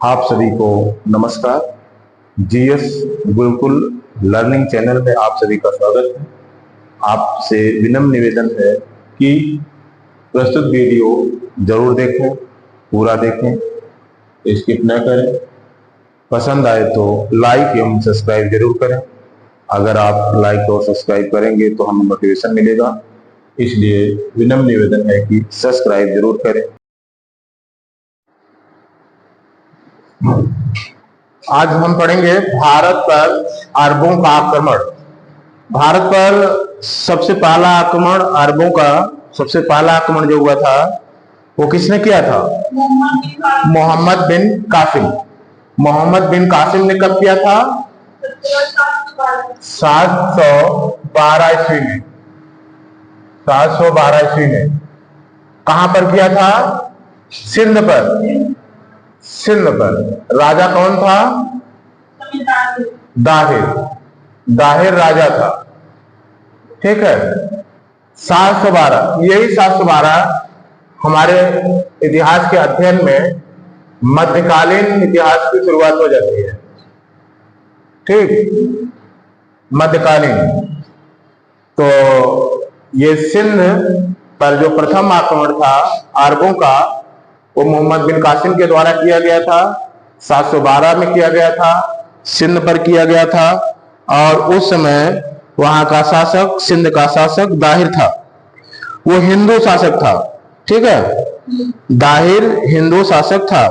आप सभी को नमस्कार। जीएस गुरुकुल लर्निंग चैनल में आप सभी का स्वागत है। आपसे विनम्र निवेदन है कि प्रस्तुत वीडियो जरूर देखें, पूरा देखें, स्किप न करें। पसंद आए तो लाइक एवं सब्सक्राइब जरूर करें। अगर आप लाइक और सब्सक्राइब करेंगे तो हमें मोटिवेशन मिलेगा, इसलिए विनम्र निवेदन है कि सब्सक्राइब जरूर करें। आज हम पढ़ेंगे भारत पर अरबों का आक्रमण। भारत पर सबसे पहला आक्रमण अरबों का सबसे पहला आक्रमण जो हुआ था वो किसने किया था? मोहम्मद बिन कासिम। मोहम्मद बिन कासिम ने कब किया था? 712 ईस्वी में। 712 ईस्वी में। कहां पर किया था? सिंध पर। सिंध पर। राजा कौन था? दाहिर। दाहिर राजा था। ठीक है। 712, यही 712 हमारे इतिहास के अध्ययन में मध्यकालीन इतिहास की शुरुआत हो जाती है। ठीक, मध्यकालीन। तो ये सिंध पर जो प्रथम आक्रमण था अरबों का, वो मोहम्मद बिन कासिम के द्वारा किया गया था। 712 में किया गया था, सिंध पर किया गया था। और उस समय वहां का शासक, सिंध का शासक दाहिर था। वो हिंदू शासक था। ठीक है, दाहिर हिंदू शासक था।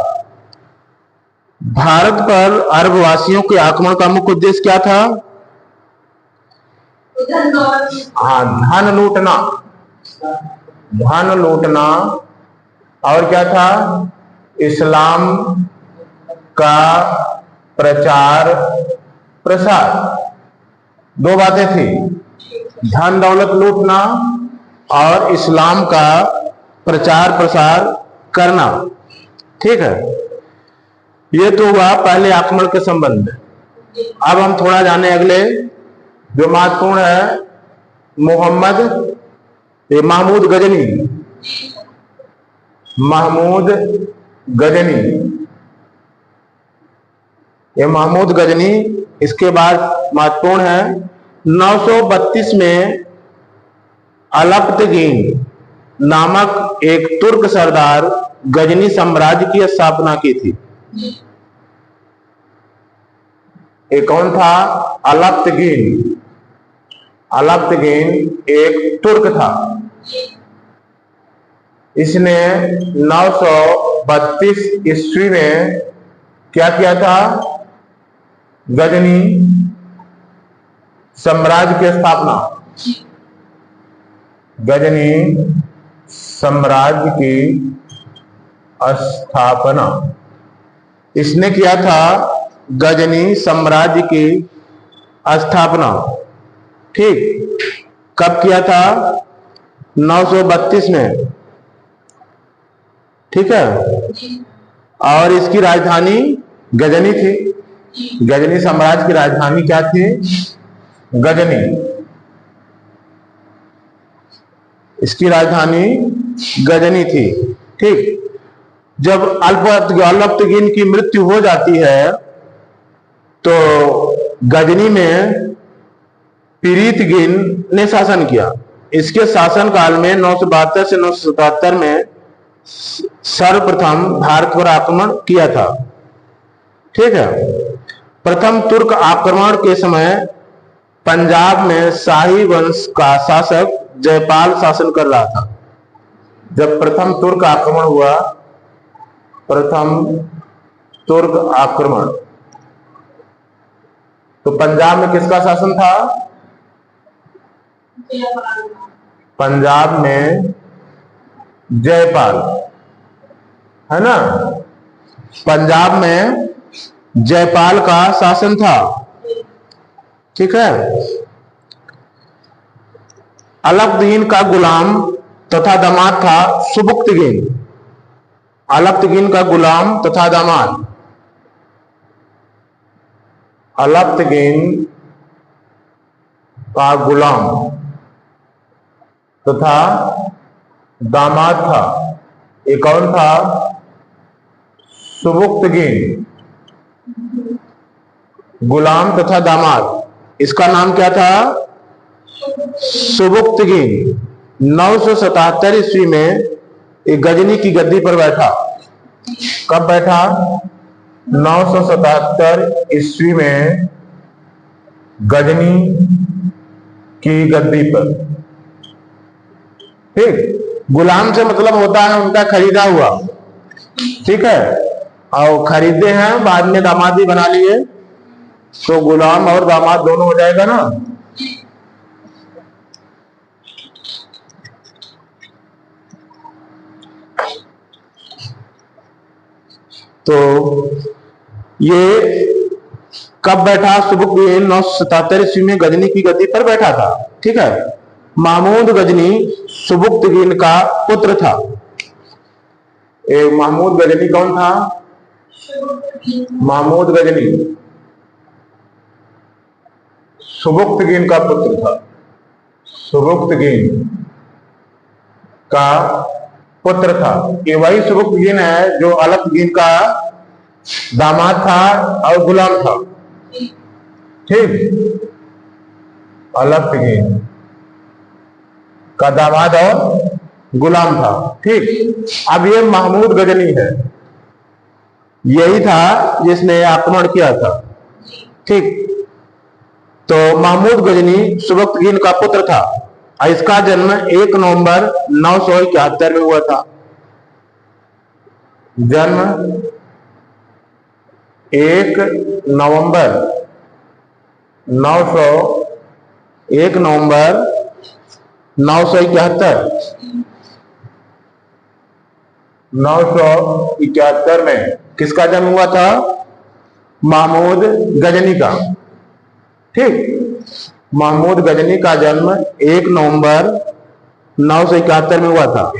भारत पर अरब वासियों के आक्रमण का मुख्य उद्देश्य क्या था? हाँ, धन लूटना। धन लूटना। और क्या था? इस्लाम का प्रचार प्रसार। दो बातें थी, धन दौलत लूटना और इस्लाम का प्रचार प्रसार करना। ठीक है, ये तो हुआ पहले आक्रमण के संबंध। अब हम थोड़ा जाने अगले जो महत्वपूर्ण है, महमूद गजनी। महमूद गजनी। ये महमूद गजनी, इसके बाद महत्वपूर्ण है 932 में अलप्तगीन नामक एक तुर्क सरदार गजनी साम्राज्य की स्थापना की थी। ये कौन था? अलप्तगीन। अलप्तगीन एक तुर्क था। इसने 932 ईस्वी में क्या किया था? गजनी साम्राज्य की स्थापना। गजनी साम्राज्य की स्थापना इसने किया था। गजनी साम्राज्य की स्थापना। ठीक, कब किया था? 932 में। ठीक है, और इसकी राजधानी गजनी थी। गजनी साम्राज्य की राजधानी क्या थी? गजनी। इसकी राजधानी गजनी थी। ठीक, जब अलप्तगीन की मृत्यु हो जाती है तो गजनी में पीरितगीन ने शासन किया। इसके शासन काल में 972 से 977 में सर्वप्रथम भारत पर आक्रमण किया था। ठीक है, प्रथम तुर्क आक्रमण के समय पंजाब में शाही वंश का शासक जयपाल शासन कर रहा था। जब प्रथम तुर्क आक्रमण हुआ, प्रथम तुर्क आक्रमण, तो पंजाब में किसका शासन था? पंजाब में जयपाल, है ना? पंजाब में जयपाल का शासन था। ठीक है, अलप्तगीन का गुलाम तथा दामाद था सुबुक्तगीन। अलप्तगीन का गुलाम तथा दामाद। अलप्तगीन का गुलाम तथा दामाद था। ये कौन था? सुबुक्तगीन, गुलाम तथा दामाद। इसका नाम क्या था? सुबुक्तगीन। 977 ईस्वी में एक गजनी की गद्दी पर बैठा। कब बैठा? 977 ईस्वी में गजनी की गद्दी पर। ठीक। गुलाम से मतलब होता है उनका खरीदा हुआ, ठीक है, और खरीदे हैं, बाद में दामाद भी बना लिए, तो गुलाम और दामाद दोनों हो जाएगा ना। तो ये कब बैठा? सुबुक्तगीन 977 ईस्वी में गजनी की गद्दी पर बैठा था। ठीक है। महमूद गजनी सुबुक्तगीन का पुत्र था। महमूद गजनी कौन था? महमूद गजनी सुबुक्तगीन का पुत्र था। सुबुक्तगीन का पुत्र था। ये वही सुबुक्तगीन है जो अलपतगीन का दामाद था और गुलाम था। ठीक। अलपतगीन का दामाद और गुलाम था। ठीक। अब ये महमूद गजनी है, यही था जिसने आक्रमण किया था। ठीक। तो महमूद गजनी सुबुक्तगीन का पुत्र था और इसका जन्म 1 नवंबर 971 में हुआ था। जन्म 1 नवंबर 971 में किसका जन्म हुआ था? महमूद गजनी का। ठीक। महमूद गजनी का जन्म 1 नवंबर 971 में हुआ था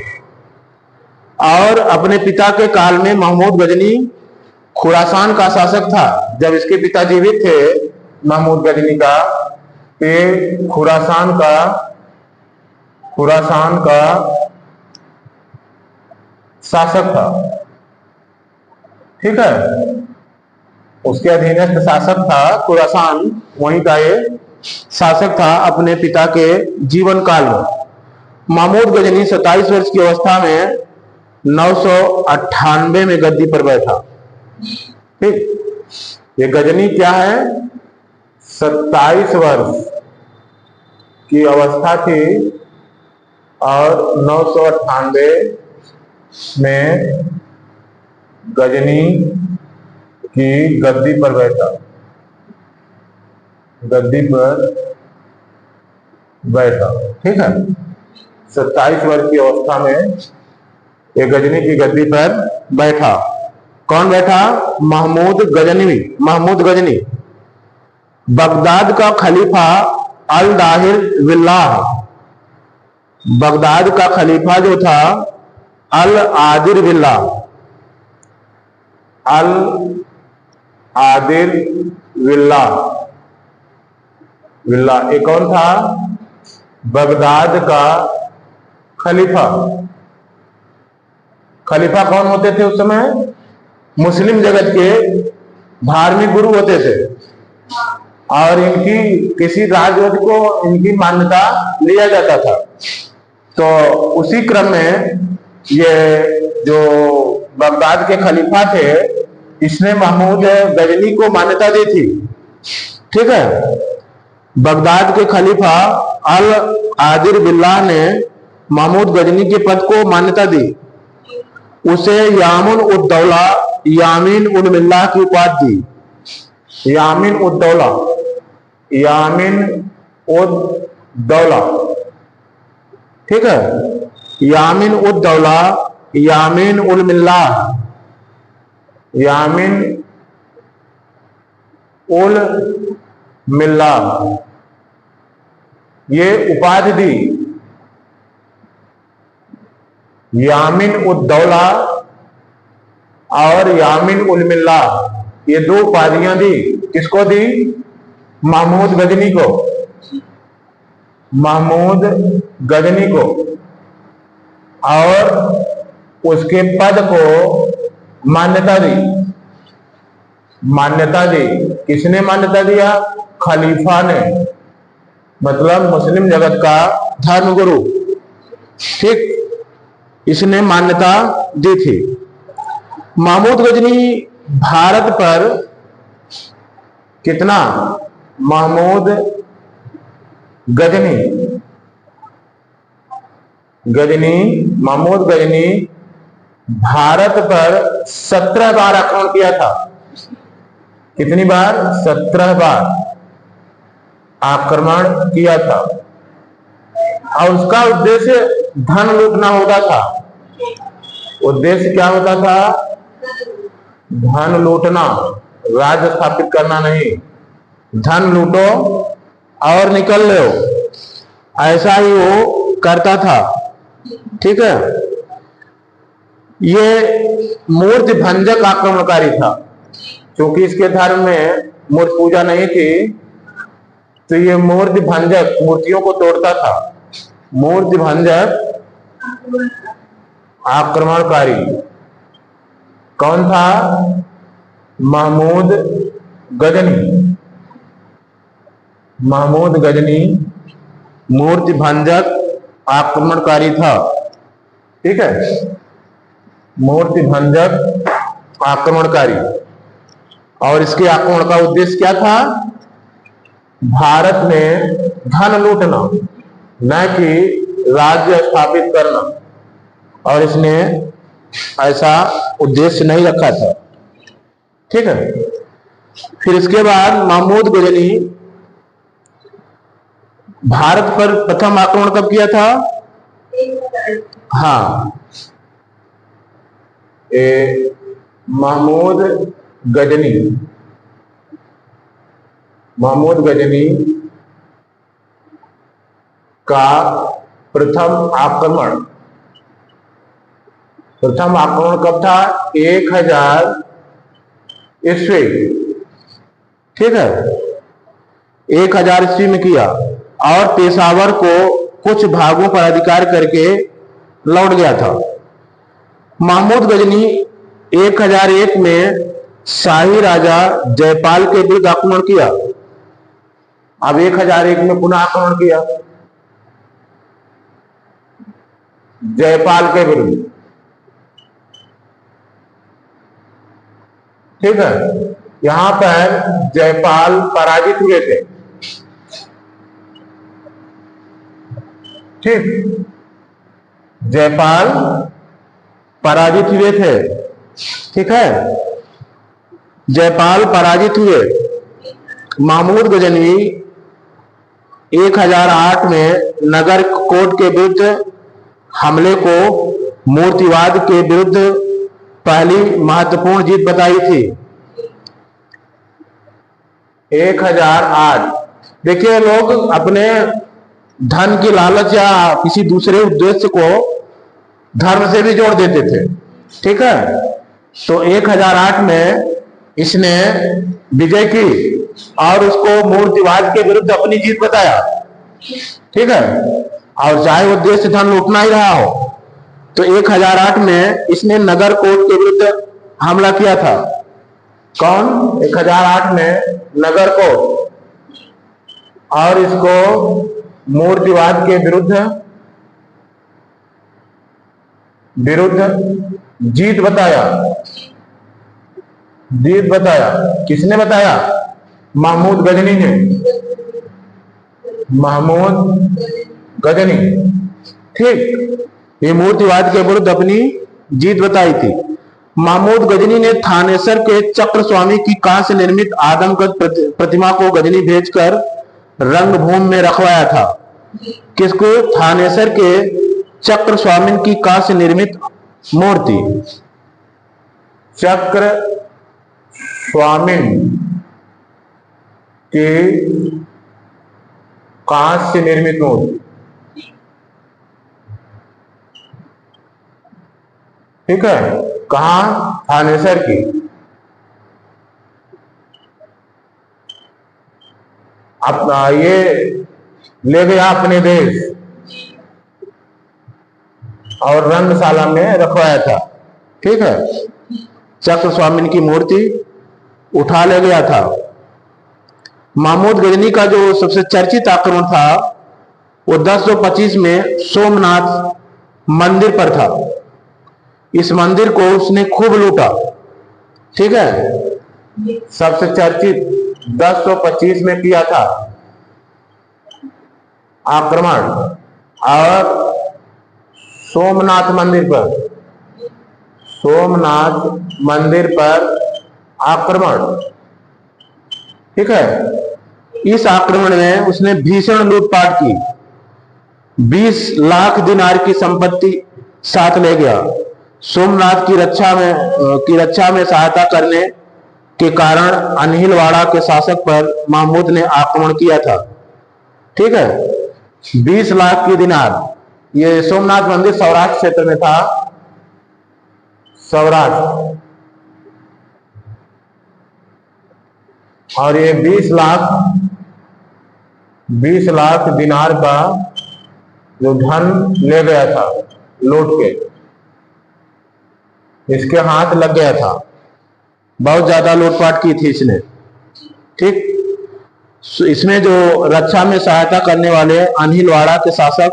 और अपने पिता के काल में महमूद गजनी खुरासान का शासक था। जब इसके पिता जीवित थे महमूद गजनी का, ये खुरासान का शासक था। ठीक है। उसके अधीनस्थ शासक था खुरासान, वहीं का ये शासक था अपने पिता के जीवन काल में। महमूद गजनी 27 वर्ष की अवस्था में 998 में गद्दी पर बैठा। ठीक। ये गजनी क्या है? 27 वर्ष की अवस्था थी और 998 में गजनी की गद्दी पर बैठा। गद्दी पर बैठा। ठीक है। 27 वर्ष की अवस्था में ये गजनी की गद्दी पर बैठा। कौन बैठा? महमूद गजनी। बगदाद का खलीफा अल दाहिर बिल्लाह, बगदाद का खलीफा जो था अल आदिर बिल्लाह, अल आदिर बिल्लाह, ये कौन था? बगदाद का खलीफा। खलीफा कौन होते थे उस समय? मुस्लिम जगत के धार्मिक गुरु होते थे और इनकी किसी राजवंश को इनकी मान्यता लिया जाता था। तो उसी क्रम में ये जो बगदाद के खलीफा थे, इसने महमूद गजनी को मान्यता दी थी। ठीक है। बगदाद के खलीफा अल आदिर बिल्लाह ने महमूद गजनी के पद को मान्यता दी। उसे यामीन उल मिल्लाह की उपाधि दी। यामीन उद दौला। ठीक है। यामीन उद दौला, यामीन उल मिल्लाह, यामीन उल मिल्लाह, ये उपाधि दी। यामीन उद दौला और यामीन उल मिल्लाह, ये 2 उपाधियां दी। किसको दी? महमूद गजनी को। महमूद गजनी को। और उसके पद को मान्यता दी। मान्यता दी किसने मान्यता दिया? खलीफा ने, मतलब मुस्लिम जगत का धर्मगुरु, ठीक, इसने मान्यता दी थी। महमूद गजनी भारत पर कितना? महमूद गजनी महमूद गजनी भारत पर 17 बार आक्रमण किया था। कितनी बार? 17 बार आक्रमण किया था, और उसका उद्देश्य धन लूटना होता था। उद्देश्य क्या होता था? धन लूटना, राज्य स्थापित करना नहीं। धन लूटो और निकल लो, ऐसा ही वो करता था। ठीक है, ये मूर्ति भंजक आक्रमणकारी था। क्योंकि इसके धर्म में मूर्ति पूजा नहीं थी, तो ये मूर्ति भंजक, मूर्तियों को तोड़ता था। मूर्ति भंजक आक्रमणकारी कौन था? महमूद गजनी। महमूद गजनी मूर्ति भंजक आक्रमणकारी था। ठीक है, मूर्ति भंजक आक्रमणकारी। और इसके आक्रमण का उद्देश्य क्या था? भारत में धन लूटना, न कि राज्य स्थापित करना। और इसने ऐसा उद्देश्य नहीं रखा था। ठीक है, फिर इसके बाद महमूद गजनी भारत पर प्रथम आक्रमण कब किया था? हाँ, महमूद गजनी का प्रथम आक्रमण कब था? 1000 ईस्वी। ठीक है, 1000 ईस्वी में किया, और पेशावर को कुछ भागों पर अधिकार करके लौट गया था। महमूद गजनी 1001 में शाही राजा जयपाल के विरुद्ध आक्रमण किया। अब 1001 में पुनः आक्रमण किया जयपाल के विरुद्ध। ठीक है, यहां पर जयपाल पराजित हुए थे। ठीक, जयपाल पराजित हुए थे। ठीक है, जयपाल पराजित हुए। महमूद गजनी 1008 में नगर कोट के विरुद्ध हमले को मूर्तिवाद के विरुद्ध पहली महत्वपूर्ण जीत बताई थी। 1008। देखिए, लोग अपने धन की लालच या किसी दूसरे उद्देश्य को धर्म से भी जोड़ देते थे। ठीक है, तो 1008 में इसने विजय की और उसको मूर्तिवाद के विरुद्ध अपनी जीत बताया। ठीक है, और चाहे उद्देश्य धन लूटना ही रहा हो, तो 1008 में इसने नगर कोट के विरुद्ध हमला किया था। कौन? 1008 में नगर कोट, और इसको मूर्तिवाद के विरुद्ध जीत बताया। किसने बताया? महमूद गजनी ने। महमूद गजनी, ठीक, ये मूर्तिवाद के विरुद्ध अपनी जीत बताई थी। महमूद गजनी ने थानेसर के चक्र स्वामी की कांस्य निर्मित आदमकद प्रतिमा को गजनी भेजकर रंगभूमि में रखवाया था। किसको? थानेसर के चक्र स्वामी की कांस्य निर्मित मूर्ति। चक्र स्वामी की कांस्य निर्मित मूर्ति। ठीक है, कहां? थानेसर की। अब ये ले गया अपने देश और रंगशाला में रखवाया था। ठीक है, चक्र स्वामिन की मूर्ति उठा ले गया था। महमूद गजनी का जो सबसे चर्चित आक्रमण था वो 1025 में सोमनाथ मंदिर पर था। इस मंदिर को उसने खूब लूटा। ठीक है, सबसे चर्चित 1025 में किया था आक्रमण, और सोमनाथ मंदिर पर आक्रमण। ठीक है, इस आक्रमण में उसने भीषण लूटपाट की। 20 लाख दिनार की संपत्ति साथ ले गया। सोमनाथ की रक्षा में सहायता करने के कारण अनहिलवाड़ा के शासक पर महमूद ने आक्रमण किया था। ठीक है, 20 लाख की दिनार। ये सोमनाथ मंदिर सौराष्ट्र क्षेत्र में था, सौराष्ट्र। और ये 20 लाख दिनार का जो धन ले गया था लूट के, इसके हाथ लग गया था। बहुत ज्यादा लूटपाट की थी इसने। ठीक, इसमें जो रक्षा में सहायता करने वाले अनहिलवाड़ा के शासक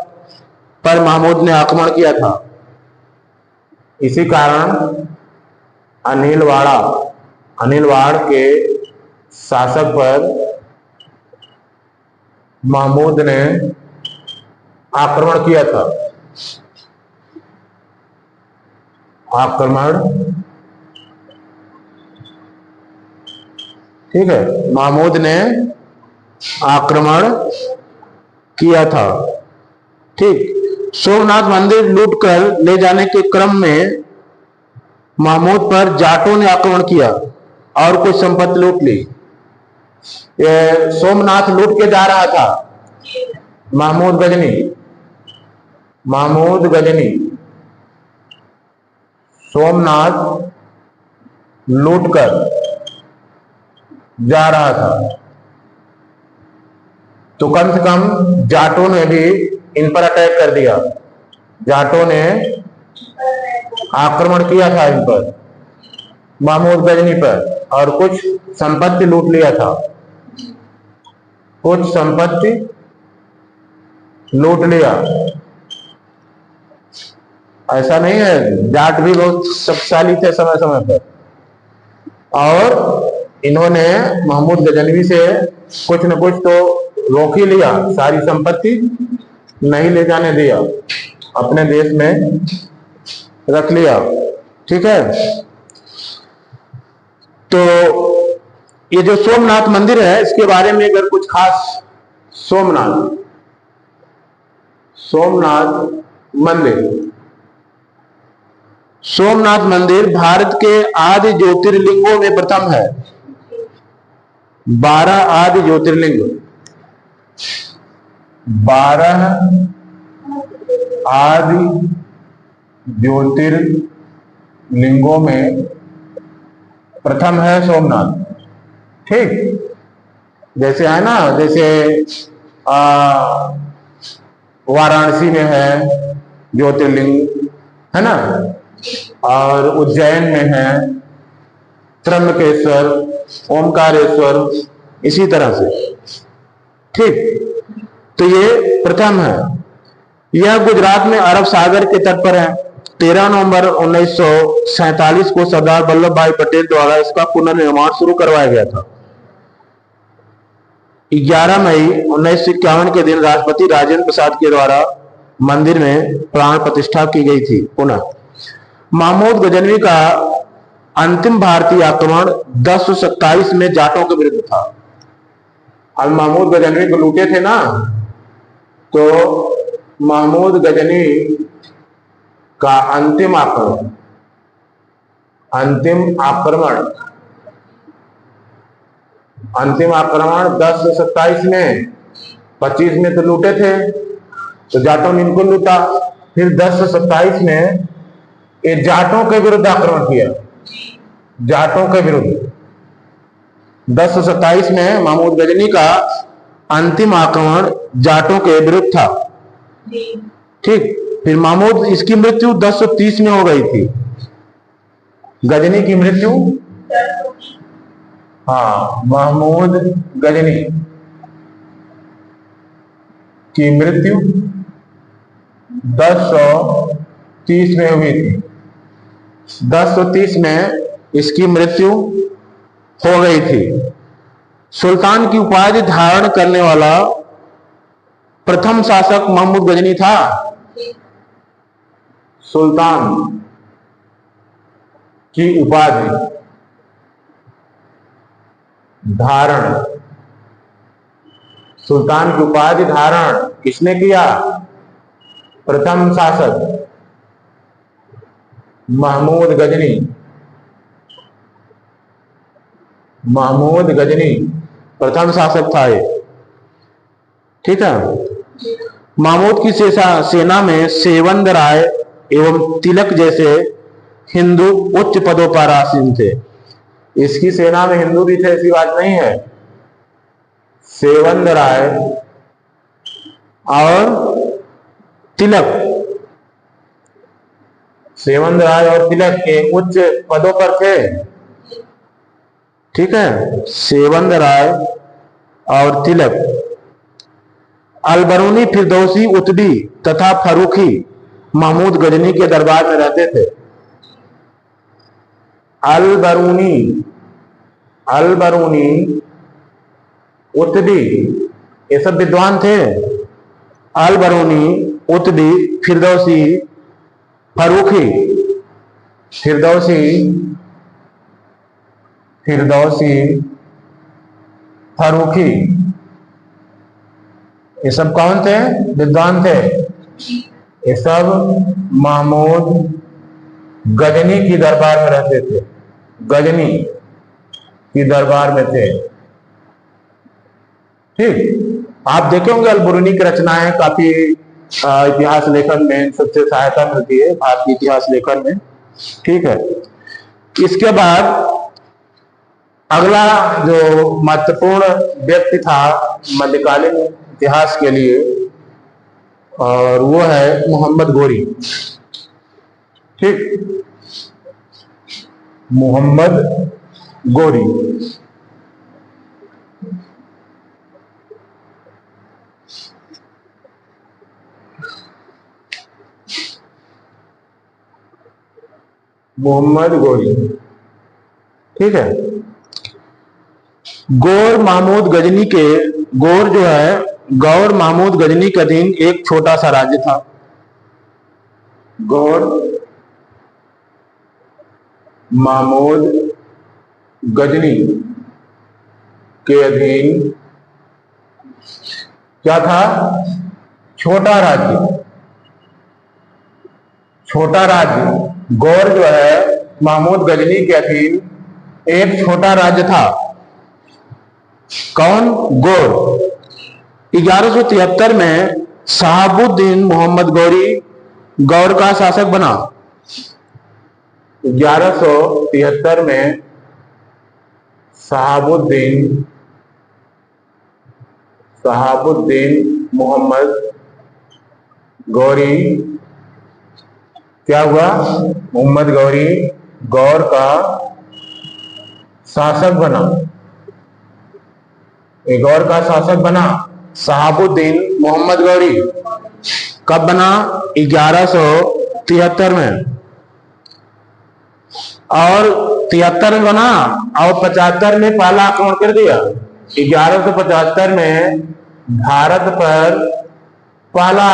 पर महमूद ने आक्रमण किया था। इसी कारण अनहिलवाड़ के शासक पर महमूद ने आक्रमण किया था। ठीक है, महमूद ने आक्रमण किया था। ठीक, सोमनाथ मंदिर लूटकर ले जाने के क्रम में महमूद पर जाटों ने आक्रमण किया और कुछ संपत्ति लूट ली। ये सोमनाथ लूट के जा रहा था महमूद गजनी सोमनाथ लूट कर जा रहा था, तो कम से कम जाटों ने भी इन पर अटैक कर दिया। जाटों ने आक्रमण किया था इन पर, महमूद गजनी पर, और कुछ संपत्ति लूट लिया था। कुछ संपत्ति लूट लिया। ऐसा नहीं है, जाट भी बहुत शक्तिशाली थे समय समय पर, और इन्होंने महमूद गजनवी से कुछ न कुछ तो रोक ही लिया। सारी संपत्ति नहीं ले जाने दिया, अपने देश में रख लिया। ठीक है, तो ये जो सोमनाथ मंदिर है इसके बारे में अगर कुछ खास, सोमनाथ मंदिर भारत के आदि ज्योतिर्लिंगों में प्रथम है। 12 आदि ज्योतिर्लिंग, 12 आदि ज्योतिर्लिंगों में प्रथम है सोमनाथ। ठीक, जैसे है ना, जैसे वाराणसी में है ज्योतिर्लिंग, है ना, और उज्जैन में है त्र्यंबकेश्वर, ओमकारेश्वर, इसी तरह से। ठीक, तो ये प्रथम है। यह गुजरात में अरब सागर के तट पर है। 13 नवंबर 1947 को सरदार वल्लभ भाई पटेल द्वारा इसका पुनर्निर्माण शुरू करवाया गया था। 11 मई 1951 के दिन राष्ट्रपति राजेंद्र प्रसाद के द्वारा मंदिर में प्राण प्रतिष्ठा की गई थी पुनः। महमूद गजनवी का अंतिम भारतीय आक्रमण 1027 में जाटों के विरुद्ध था। अब महमूद गजनवी को लूटे थे ना, तो महमूद गजनवी का अंतिम आक्रमण 1027 में, 25 में तो लूटे थे, तो जाटों ने इनको लूटा। फिर 1027 में ये जाटों के विरुद्ध आक्रमण किया। जाटों के विरुद्ध 1027 में महमूद गजनी का अंतिम आक्रमण जाटों के विरुद्ध था। ठीक, फिर महमूद, इसकी मृत्यु 1030 में हो गई थी। गजनी की मृत्यु, हाँ, महमूद गजनी की मृत्यु 1030 में हुई थी। 1030 में इसकी मृत्यु हो गई थी। सुल्तान की उपाधि धारण करने वाला प्रथम शासक महमूद गजनी था। सुल्तान की उपाधि धारण, सुल्तान की उपाधि धारण किसने किया? प्रथम शासक महमूद गजनी। महमूद गजनी प्रथम शासक था ये, ठीक है। महमूद की सेना में सेवंद राय एवं तिलक जैसे हिंदू उच्च पदों पर आसीन थे। इसकी सेना में हिंदू भी थे, ऐसी बात नहीं है। सेवंद राय और तिलक, सेवंद राय और तिलक के उच्च पदों पर थे, ठीक है। सेवंद राय और तिलक अलबरूनी, फिरदौसी, उतबी तथा फरूखी महमूद गजनी के दरबार में रहते थे। अलबरूनी, उतबी, ये सब विद्वान थे। अलबरूनी, उतबी, फिरदौसी, फरूखी, फरूखी, ये सब कौन थे? विद्वान थे। ये सब महमूद गजनी की दरबार में रहते थे, गजनी की दरबार में थे, ठीक। आप देखे होंगे अलबरूनी की रचनाएं काफी इतिहास लेखन में सबसे सहायता मिलती है, भारतीय इतिहास लेखन में, ठीक है। इसके बाद अगला जो महत्वपूर्ण व्यक्ति था मध्यकालीन इतिहास के लिए, और वो है मोहम्मद गोरी, ठीक। मोहम्मद गोरी मोहम्मद गोरी, ठीक है। गौर महमूद गजनी के, गौर जो है, गौर महमूद गजनी के अधीन एक छोटा सा राज्य था। गौर महमूद गजनी के अधीन क्या था? छोटा राज्य, छोटा राज्य। गौर जो है महमूद गजनी के अधीन एक छोटा राज्य था। कौन? गौर। 1173 में शहाबुद्दीन मोहम्मद गौरी गौर का शासक बना। 1173 में शहाबुद्दीन मोहम्मद गौरी क्या हुआ? मोहम्मद गौरी गौर का शासक बना। गौर का शासक बना शहाबुद्दीन मोहम्मद गौरी। कब बना? 1173 में। और 73 में बना और 75 में पहला आक्रमण कर दिया। 1175 में भारत पर पहला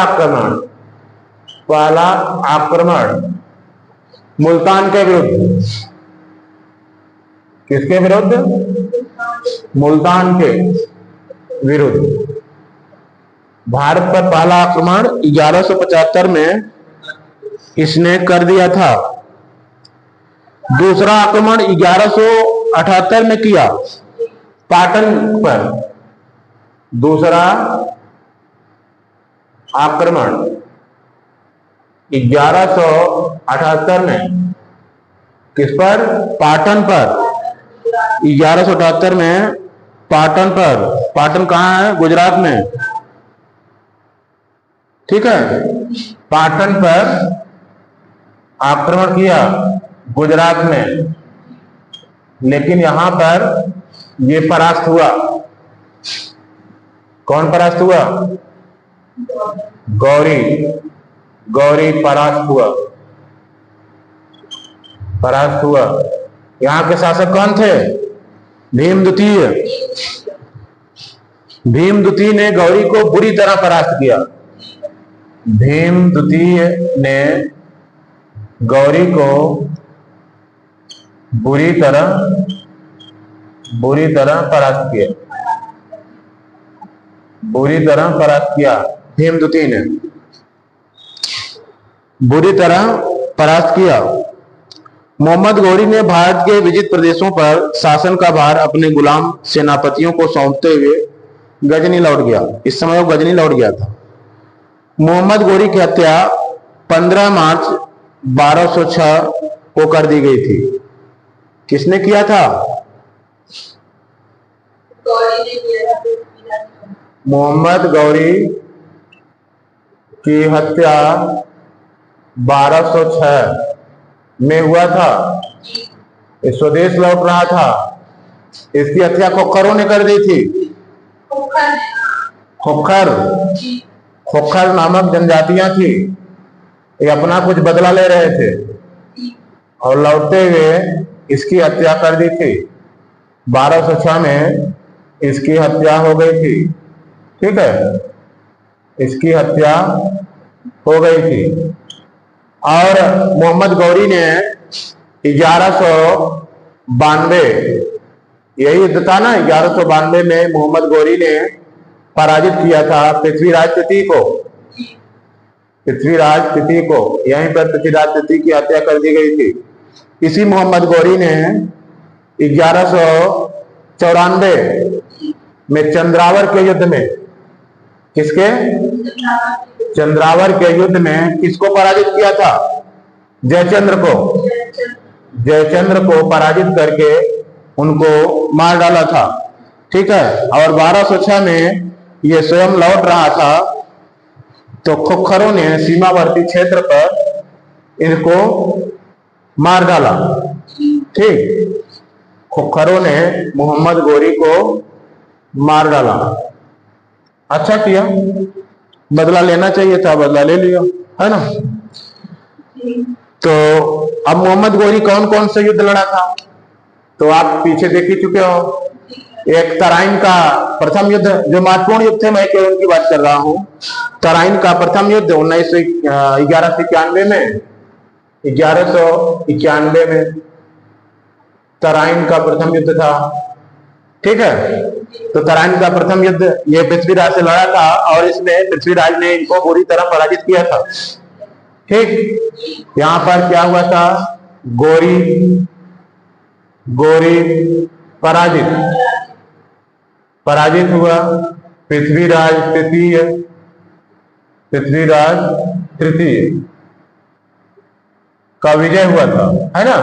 आक्रमण मुल्तान के विरुद्ध। किसके विरुद्ध? मुल्तान के विरुद्ध भारत पर पहला आक्रमण 1175 में इसने कर दिया था। दूसरा आक्रमण 1178 में किया पाटन पर। दूसरा आक्रमण 1178 में किस पर? पाटन पर। 1178 में पाटन पर। पाटन कहाँ है? गुजरात में, ठीक है। पाटन पर आक्रमण किया गुजरात में, लेकिन यहां पर ये परास्त हुआ। कौन परास्त हुआ? गौरी। गौरी परास्त हुआ, परास्त हुआ। यहां के शासक कौन थे? भीम द्वितीय। भीम द्वितीय ने गौरी को बुरी तरह परास्त किया। भीम द्वितीय ने गौरी को बुरी तरह परास्त किया। बुरी तरह परास्त किया भीम द्वितीय ने, बुरी तरह परास्त किया। मोहम्मद गौरी ने भारत के विजित प्रदेशों पर शासन का भार अपने गुलाम सेनापतियों को सौंपते हुए गजनी लौट गया। इस समय वो गजनी लौट गया था। मोहम्मद गौरी की हत्या 15 मार्च 1206 को कर दी गई थी। किसने किया था? मोहम्मद गौरी की हत्या 1206 में हुआ था। स्वदेश लौट रहा था। इसकी हत्या खोखरों ने कर दी थी। खोखर नामक जनजातियां थी। ये अपना कुछ बदला ले रहे थे और लौटते हुए इसकी हत्या कर दी थी। 1206 में इसकी हत्या हो गई थी। ठीक है, इसकी हत्या हो गई थी। और मोहम्मद गौरी ने 1192, यही युद्ध था ना, 1192 में मोहम्मद गौरी ने पराजित किया था पृथ्वीराज तृतीय को। पृथ्वीराज तृतीय को, यहीं पर पृथ्वीराज तृतीय की हत्या कर दी गई थी। इसी मोहम्मद गौरी ने 1194 में चंद्रावर के युद्ध में, किसके? चंद्रावर के युद्ध में किसको पराजित किया था? जयचंद्र को। जयचंद्र को पराजित करके उनको मार डाला था। ठीक है, और 1206 में ये स्वयं लौट रहा था तो खोखरों ने सीमावर्ती क्षेत्र पर इनको मार डाला। ठीक, खोखरों ने मोहम्मद गौरी को मार डाला। अच्छा किया, बदला लेना चाहिए था, बदला ले लिया, है ना। तो अब मोहम्मद गौरी कौन कौन से युद्ध लड़ा था तो आप पीछे देख ही चुके हो। एक तराइन का प्रथम युद्ध, जो महत्वपूर्ण युद्ध थे, मैं केवल उनकी बात कर रहा हूं। तराइन का प्रथम युद्ध 1191 में, 1191 में तराइन का प्रथम युद्ध था। ठीक है, तो तराइन का प्रथम युद्ध ये पृथ्वीराज से लड़ा था और इसमें पृथ्वीराज ने इनको बुरी तरह पराजित किया था। ठीक, यहां पर क्या हुआ था? गौरी पराजित हुआ। पृथ्वीराज तृतीय का विजय हुआ था, है ना।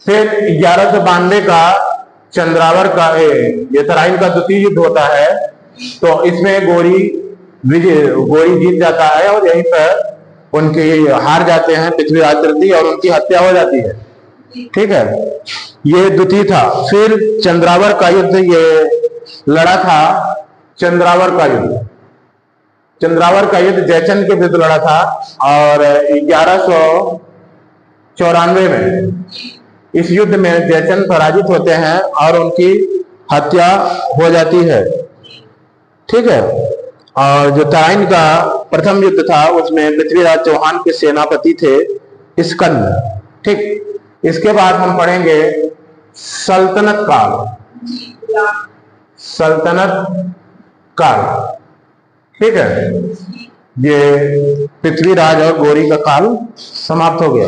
फिर 1192 का चंद्रावर का, ये तराइन का द्वितीय युद्ध होता है, तो इसमें गौरी जीत जाता है और यहीं पर उनके हार जाते हैं पृथ्वीराज तृतीय और उनकी हत्या हो जाती है। ठीक है, ये द्वितीय था। फिर चंद्रावर का युद्ध ये लड़ा था। चंद्रावर का युद्ध जयचंद के विरुद्ध लड़ा था और 1194 में इस युद्ध में जयचंद पराजित होते हैं और उनकी हत्या हो जाती है। ठीक है, और जो तराइन का प्रथम युद्ध था उसमें पृथ्वीराज चौहान के सेनापति थे स्कंद। ठीक, इसके बाद हम पढ़ेंगे सल्तनत काल। ठीक है, ये पृथ्वीराज और गौरी का काल समाप्त हो गया।